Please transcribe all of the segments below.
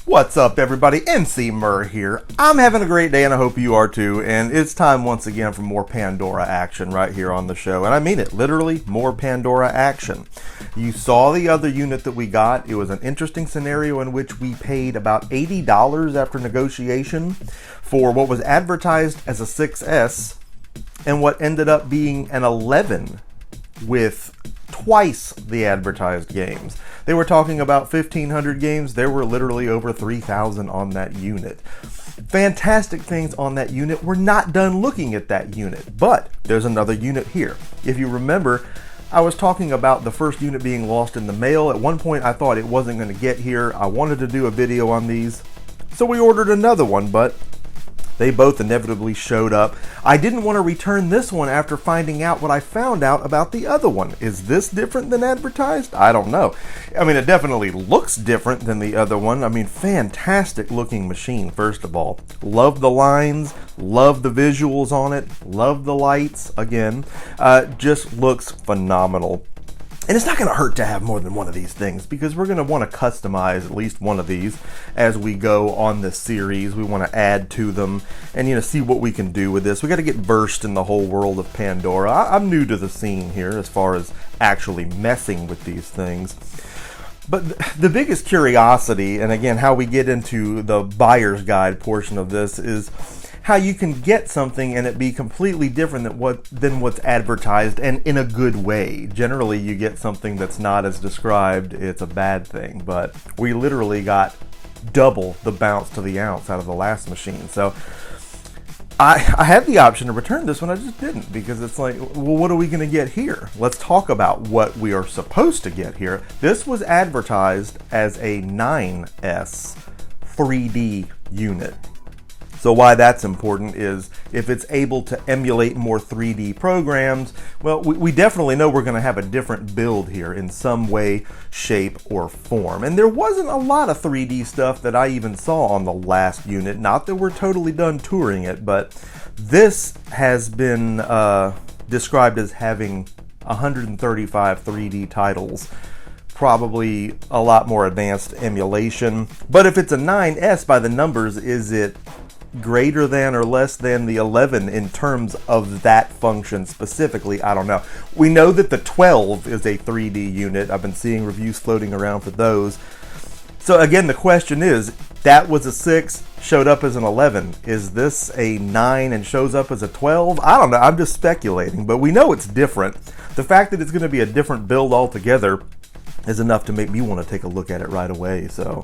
What's up, everybody? Emceemur here. I'm having a great day and I hope you are too, and it's time once again for more Pandora action right here on the show, and I mean it, literally more Pandora action. You saw the other unit that we got. It was an interesting scenario in which we paid about $80 after negotiation for what was advertised as a 6S and what ended up being an 11 with twice the advertised games. They were talking about 1,500 games. There were literally over 3,000 on that unit. Fantastic things on that unit. We're not done looking at that unit, but there's another unit here. If you remember, I was talking about the first unit being lost in the mail. At one point, I thought it wasn't going to get here. I wanted to do a video on these, so we ordered another one, but they both inevitably showed up. I didn't want to return this one after finding out what I found out about the other one. Is this different than advertised? I don't know. I mean, it definitely looks different than the other one. I mean, fantastic looking machine, first of all. Love the lines, love the visuals on it, love the lights, again. Just looks phenomenal. And it's not going to hurt to have more than one of these things, because we're going to want to customize at least one of these as we go on this series. We want to add to them and, see what we can do with this. We got to get versed in the whole world of Pandora. I'm new to the scene here as far as actually messing with these things. But the biggest curiosity, and again, how we get into the buyer's guide portion of this, is how you can get something and it be completely different than what's advertised, and in a good way. Generally, you get something that's not as described, it's a bad thing, but we literally got double the bounce to the ounce out of the last machine. So I had the option to return this one, I just didn't, because it's like, well, what are we going to get here? Let's talk about what we are supposed to get here. This was advertised as a 9S 3D unit. So why that's important is if it's able to emulate more 3D programs, well, we definitely know we're going to have a different build here in some way, shape, or form. And there wasn't a lot of 3D stuff that I even saw on the last unit. Not that we're totally done touring it, but this has been described as having 135 3D titles. Probably a lot more advanced emulation. But if it's a 9S by the numbers, is it greater than or less than the 11 in terms of that function specifically? I don't know. We know that the 12 is a 3D unit. I've been seeing reviews floating around for those. So again, the question is, that was a 6, showed up as an 11. Is this a 9 and shows up as a 12? I don't know. I'm just speculating, but we know it's different. The fact that it's going to be a different build altogether is enough to make me want to take a look at it right away. So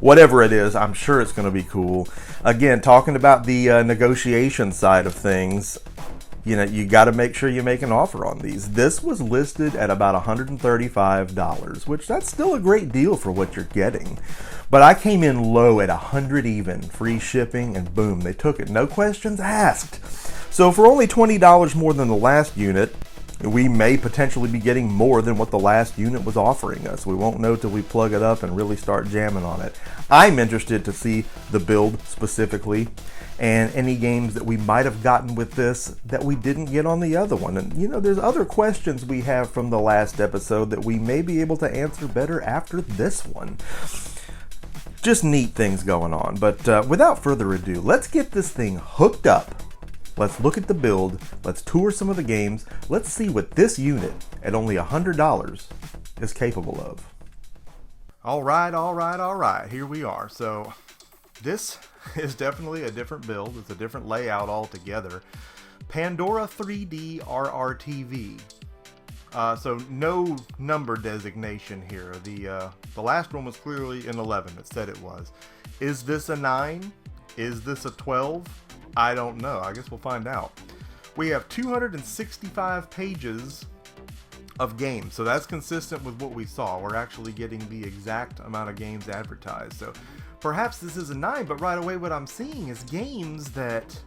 whatever it is, I'm sure it's going to be cool. Again, talking about the negotiation side of things, you got to make sure you make an offer on these. This was listed at about $135, which that's still a great deal for what you're getting. But I came in low at $100 even, free shipping, and boom, they took it. No questions asked. So for only $20 more than the last unit, we may potentially be getting more than what the last unit was offering us. We won't know till we plug it up and really start jamming on it. I'm interested to see the build specifically and any games that we might have gotten with this that we didn't get on the other one. And there's other questions we have from the last episode that we may be able to answer better after this one. Just neat things going on. But without further ado, let's get this thing hooked up. Let's look at the build, let's tour some of the games, let's see what this unit at only $100 is capable of. All right, here we are. So this is definitely a different build, it's a different layout altogether. Pandora 3D RRTV. So no number designation here. The last one was clearly an 11, it said it was. Is this a 9? Is this a 12? I don't know. I guess we'll find out. We have 265 pages of games, so that's consistent with what we saw. We're actually getting the exact amount of games advertised. So perhaps this is a 9, but right away what I'm seeing is games that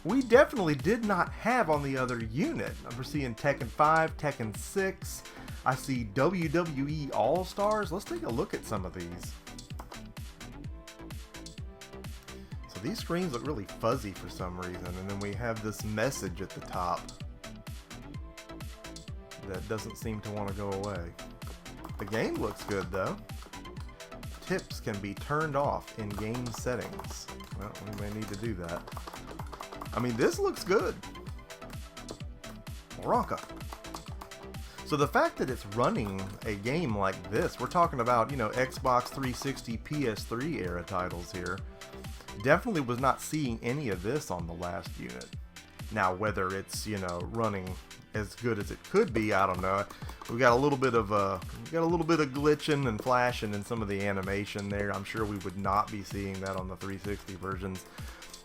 we definitely did not have on the other unit. We're seeing Tekken 5, Tekken 6. I see WWE All-Stars. Let's take a look at some of these. These screens look really fuzzy for some reason, and then we have this message at the top that doesn't seem to want to go away. The game looks good though. tips can be turned off in game settings. Well, we may need to do that. I mean, this looks good. Ronka. So the fact that it's running a game like this, we're talking about, you know, Xbox 360, PS3 era titles here, definitely was not seeing any of this on the last unit. Now, whether it's, you know, running as good as it could be, I don't know. We got a little bit of glitching and flashing in some of the animation there. I'm sure we would not be seeing that on the 360 versions.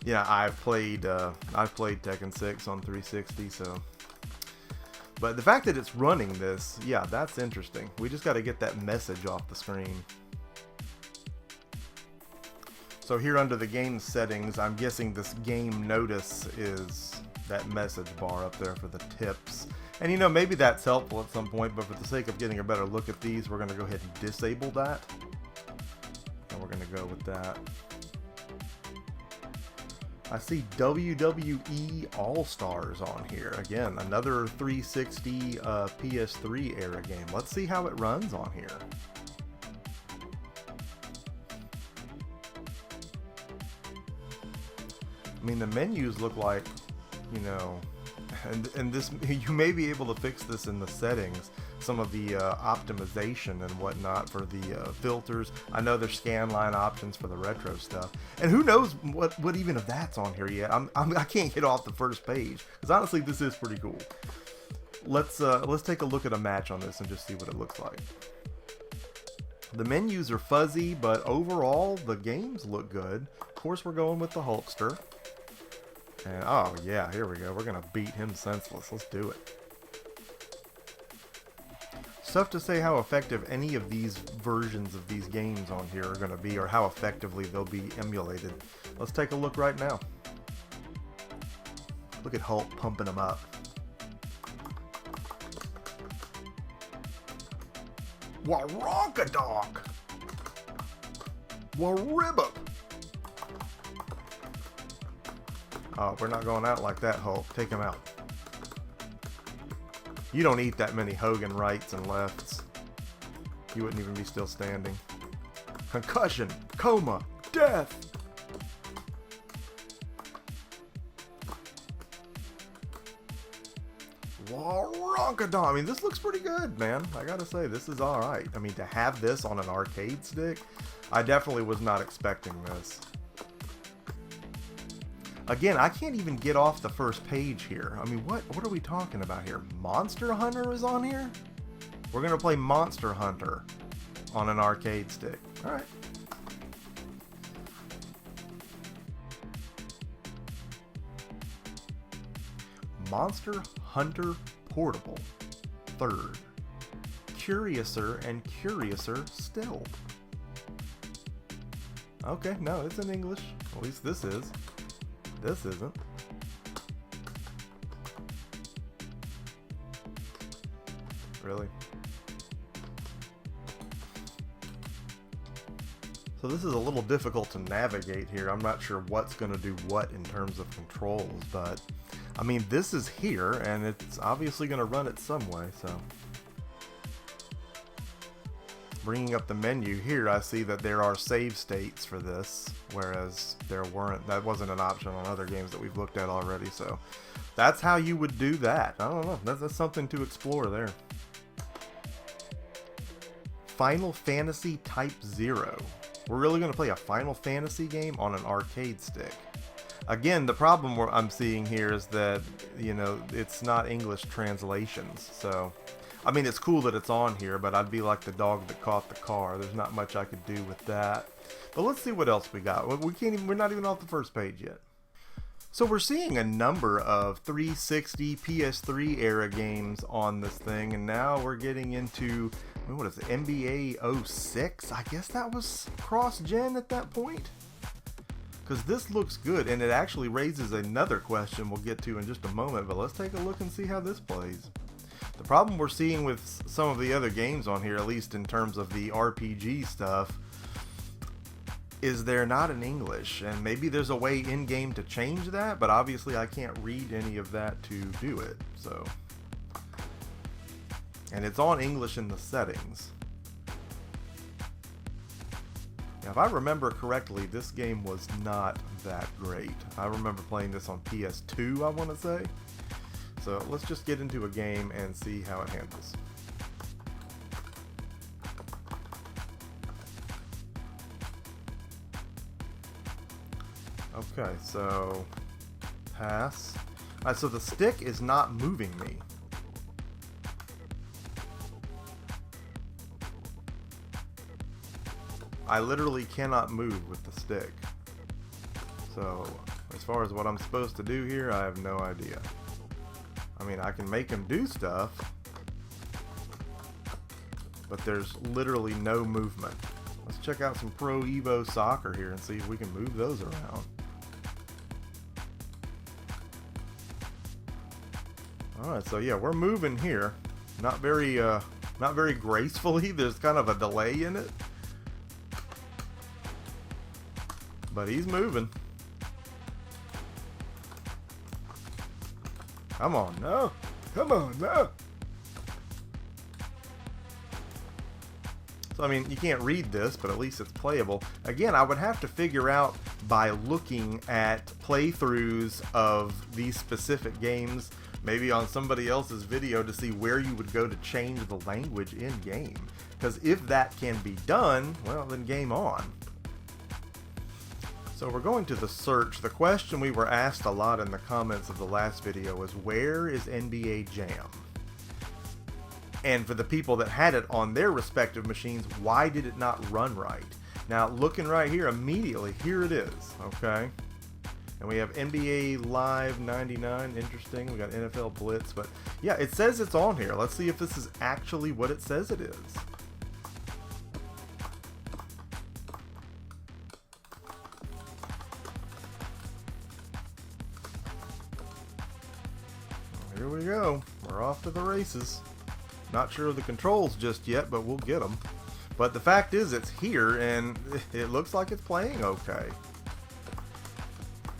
Yeah, I've played Tekken 6 on 360, so. But the fact that it's running this, yeah, that's interesting. We just got to get that message off the screen. So here under the game settings, I'm guessing this game notice is that message bar up there for the tips. And you know, maybe that's helpful at some point, but for the sake of getting a better look at these, we're going to go ahead and disable that. And we're going to go with that. I see WWE All-Stars on here. Again, another 360 PS3 era game. Let's see how it runs on here. I mean, the menus look like, you know, and this, you may be able to fix this in the settings, some of the optimization and whatnot for the filters. I know there's scan line options for the retro stuff, and who knows what even of that's on here yet. I can't get off the first page because honestly, this is pretty cool. Let's take a look at a match on this and just see what it looks like. The menus are fuzzy, but overall the games look good. Of course, we're going with the Hulkster. And oh yeah, here we go. We're gonna beat him senseless. Let's do it. It's tough to say how effective any of these versions of these games on here are gonna be, or how effectively they'll be emulated. Let's take a look right now. Look at Hulk pumping him up. Waronkadonk! Waribba! Oh, we're not going out like that, Hulk. Take him out. You don't eat that many Hogan rights and lefts. You wouldn't even be still standing. Concussion, coma, death. Waronkadonk. I mean, this looks pretty good, man. I gotta say, this is alright. I mean, to have this on an arcade stick, I definitely was not expecting this. Again, I can't even get off the first page here. I mean, what are we talking about here? Monster Hunter is on here? We're going to play Monster Hunter on an arcade stick. Alright. Monster Hunter Portable. Third. Curiouser and curiouser still. Okay, no, it's in English. At least this is. This isn't. Really? So this is a little difficult to navigate here. I'm not sure what's going to do what in terms of controls, but I mean, this is here and it's obviously going to run it some way, so. Bringing up the menu here, I see that there are save states for this, whereas that wasn't an option on other games that we've looked at already, so that's how you would do that. I don't know, that's something to explore there. Final Fantasy Type 0. We're really going to play a Final Fantasy game on an arcade stick. Again, the problem I'm seeing here is that, you know, it's not English translations, so I mean, it's cool that it's on here, but I'd be like the dog that caught the car. There's not much I could do with that. But let's see what else we got. We're not even off the first page yet. So we're seeing a number of 360 PS3 era games on this thing, and now we're getting into, what is it, NBA 06? I guess that was cross-gen at that point? Because this looks good, and it actually raises another question we'll get to in just a moment, but let's take a look and see how this plays. The problem we're seeing with some of the other games on here, at least in terms of the RPG stuff, is they're not in English, and maybe there's a way in-game to change that, but obviously I can't read any of that to do it, so. And it's on English in the settings. Now, if I remember correctly, this game was not that great. I remember playing this on PS2, I want to say. So let's just get into a game and see how it handles. Okay, so pass. Alright, so the stick is not moving me. I literally cannot move with the stick. So, as far as what I'm supposed to do here, I have no idea. I mean, I can make him do stuff, but there's literally no movement. Let's check out some Pro Evo Soccer here and see if we can move those around. Alright, so yeah, we're moving here. Not very gracefully. There's kind of a delay in it. But he's moving. Come on, no. Come on, no. So, I mean, you can't read this, but at least it's playable. Again, I would have to figure out by looking at playthroughs of these specific games, maybe on somebody else's video, to see where you would go to change the language in-game. Because if that can be done, well, then game on. So we're going to the search. The question we were asked a lot in the comments of the last video was, where is NBA Jam? And for the people that had it on their respective machines, why did it not run right? Now, looking right here, immediately, here it is, okay? And we have NBA Live 99, interesting. We got NFL Blitz, but yeah, it says it's on here. Let's see if this is actually what it says it is. Here we go. We're off to the races. Not sure of the controls just yet, but we'll get them. But the fact is, it's here, and it looks like it's playing okay.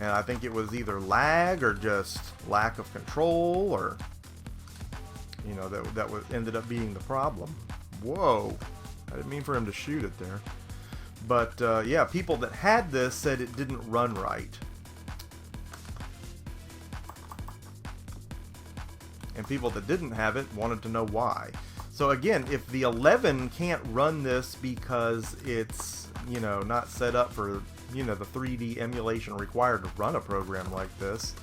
And I think it was either lag or just lack of control, or you know, that ended up being the problem. Whoa! I didn't mean for him to shoot it there. But yeah, people that had this said it didn't run right. And people that didn't have it wanted to know why. So again, if the 11 can't run this because it's, you know, not set up for, you know, the 3D emulation required to run a program like this,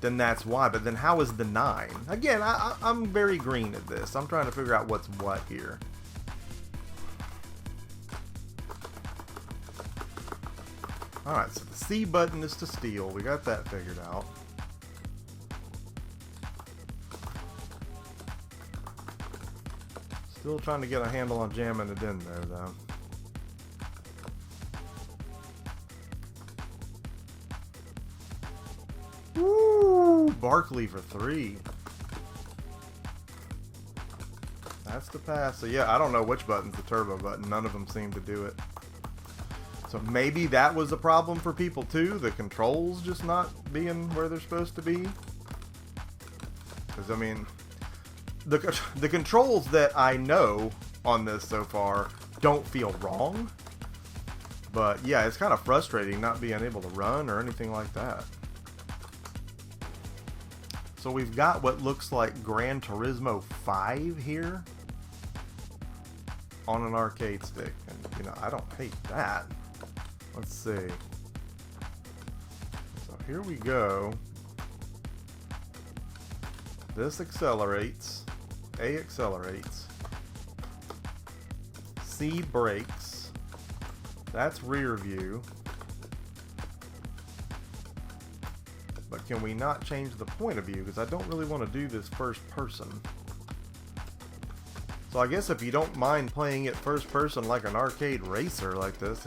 then that's why. But then how is the 9? Again, I'm very green at this. I'm trying to figure out what's what here. Alright, so the C button is to steal. We got that figured out. Still trying to get a handle on jamming it in there, though. Woo! Barkley for 3. That's the pass. So yeah, I don't know which button's the turbo button. None of them seem to do it. So maybe that was a problem for people too. The controls just not being where they're supposed to be. Because I mean, the controls that I know on this so far don't feel wrong. But yeah, it's kind of frustrating not being able to run or anything like that. So we've got what looks like Gran Turismo 5 here on an arcade stick. And, you know, I don't hate that. Let's see. So here we go. This accelerates. A accelerates. C brakes. That's rear view. But can we not change the point of view? Because I don't really want to do this first person. So I guess if you don't mind playing it first person like an arcade racer like this,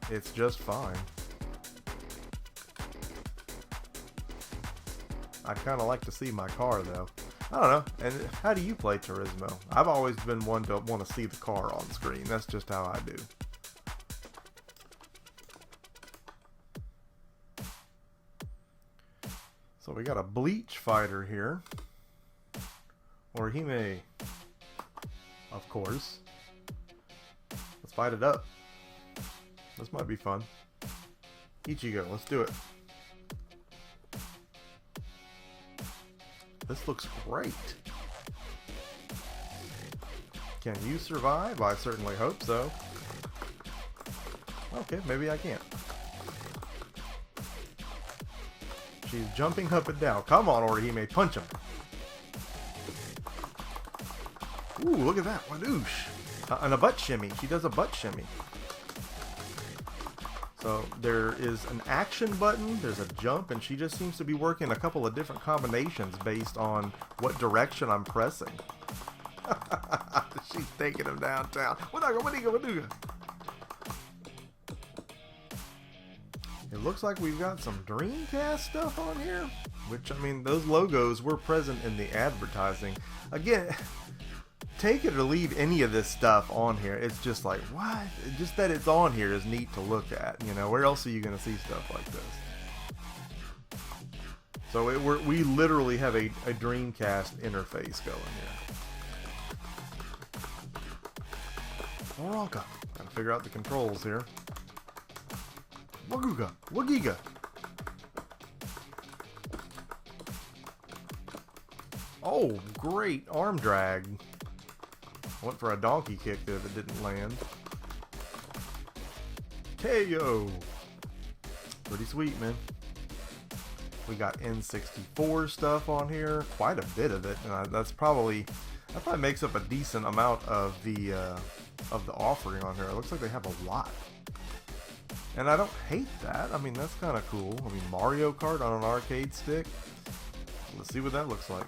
it's just fine. I'd kind of like to see my car though. I don't know. And how do you play Turismo? I've always been one to want to see the car on screen. That's just how I do. So we got a Bleach fighter here. Or he may, of course. Let's fight it up. This might be fun. Ichigo, let's do it. This looks great. Can you survive? I certainly hope so. Okay, maybe I can't. She's jumping up and down. Come on, Orihime, punch him. Ooh, look at that. Wadoosh. And a butt shimmy. She does a butt shimmy. So there is an action button, there's a jump, and she just seems to be working a couple of different combinations based on what direction I'm pressing. She's taking him downtown. Wadiga. It looks like we've got some Dreamcast stuff on here, which, I mean, those logos were present in the advertising. Again, take it or leave any of this stuff on here. It's just like, what? Just that it's on here is neat to look at. You know, where else are you going to see stuff like this? So we literally have a Dreamcast interface going here. Moronka. Gotta figure out the controls here. Wagiga. Oh, great arm drag. Went for a donkey kick there that didn't land. KO. Pretty sweet, man. We got N64 stuff on here. Quite a bit of it. That probably makes up a decent amount of the offering on here. It looks like they have a lot. And I don't hate that. I mean, that's kind of cool. I mean, Mario Kart on an arcade stick. Let's see what that looks like.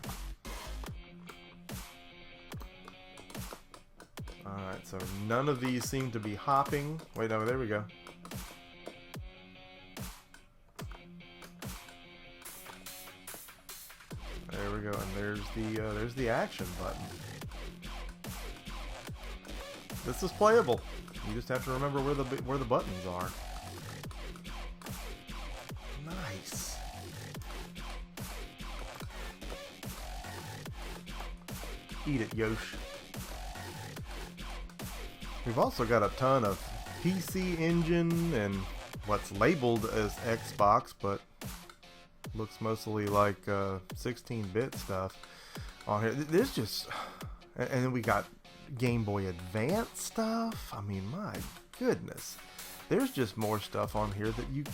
Alright, so none of these seem to be hopping. Wait, no, there we go. There we go, and there's the action button. This is playable. You just have to remember where the buttons are. Nice. Eat it, Yosh. We've also got a ton of PC Engine and what's labeled as Xbox, but looks mostly like 16-bit stuff on here. There's just, and then we got Game Boy Advance stuff. I mean, my goodness, there's just more stuff on here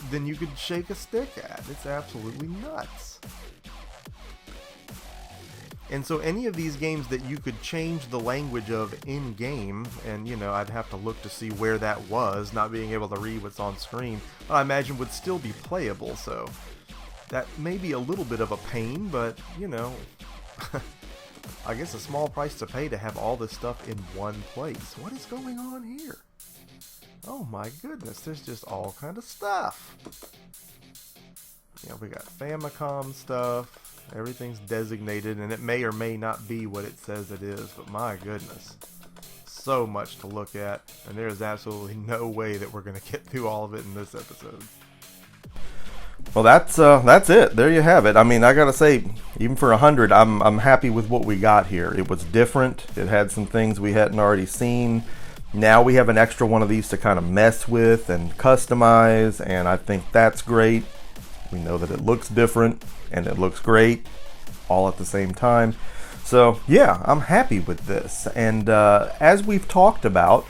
than you could shake a stick at. It's absolutely nuts. And so any of these games that you could change the language of in-game, and you know, I'd have to look to see where that was, not being able to read what's on screen, but I imagine would still be playable, so that may be a little bit of a pain, but you know, I guess a small price to pay to have all this stuff in one place. What is going on here? Oh my goodness, there's just all kind of stuff. Yeah, we got Famicom stuff. Everything's designated, and it may or may not be what it says it is, but my goodness, so much to look at, and there's absolutely no way that we're going to get through all of it in this episode. Well, that's it. There you have it. I mean, I gotta say, even for 100, I'm happy with what we got here. It was different. It had some things we hadn't already seen. Now we have an extra one of these to kind of mess with and customize, and I think that's great. We know that it looks different and it looks great all at the same time. So yeah, I'm happy with this. And as we've talked about,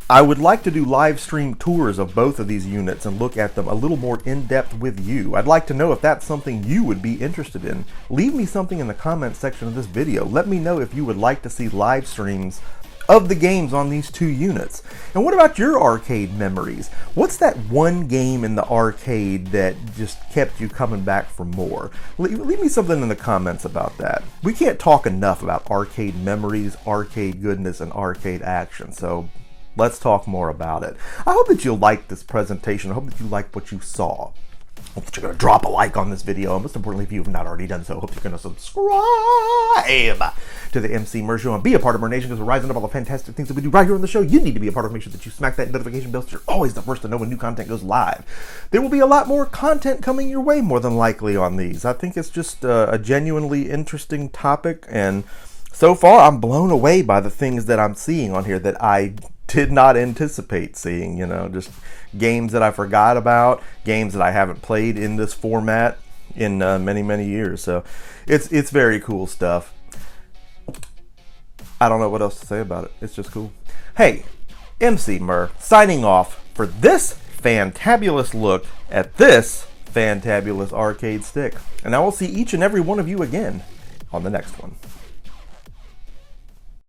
I would like to do live stream tours of both of these units and look at them a little more in depth with you. I'd like to know if that's something you would be interested in. Leave me something in the comments section of this video. Let me know if you would like to see live streams of the games on these two units. And what about your arcade memories? What's that one game in the arcade that just kept you coming back for more? Leave me something in the comments about that. We can't talk enough about arcade memories, arcade goodness, and arcade action, so let's talk more about it. I hope that you liked this presentation. I hope that you liked what you saw. I hope that you're going to drop a like on this video. And most importantly, if you have not already done so, I hope you're going to subscribe to the Emceemur Show and be a part of our nation, because we're rising up all the fantastic things that we do right here on the show. You need to be a part of it. Make sure that you smack that notification bell so you're always the first to know when new content goes live. There will be a lot more content coming your way, more than likely, on these. I think it's just a genuinely interesting topic, and so far I'm blown away by the things that I'm seeing on here that I did not anticipate seeing, you know, just games that I forgot about, games that I haven't played in this format in many years. So it's very cool stuff. I don't know what else to say about it. It's just cool. Hey, Emceemur signing off for this fantabulous look at this fantabulous arcade stick. And I will see each and every one of you again on the next one.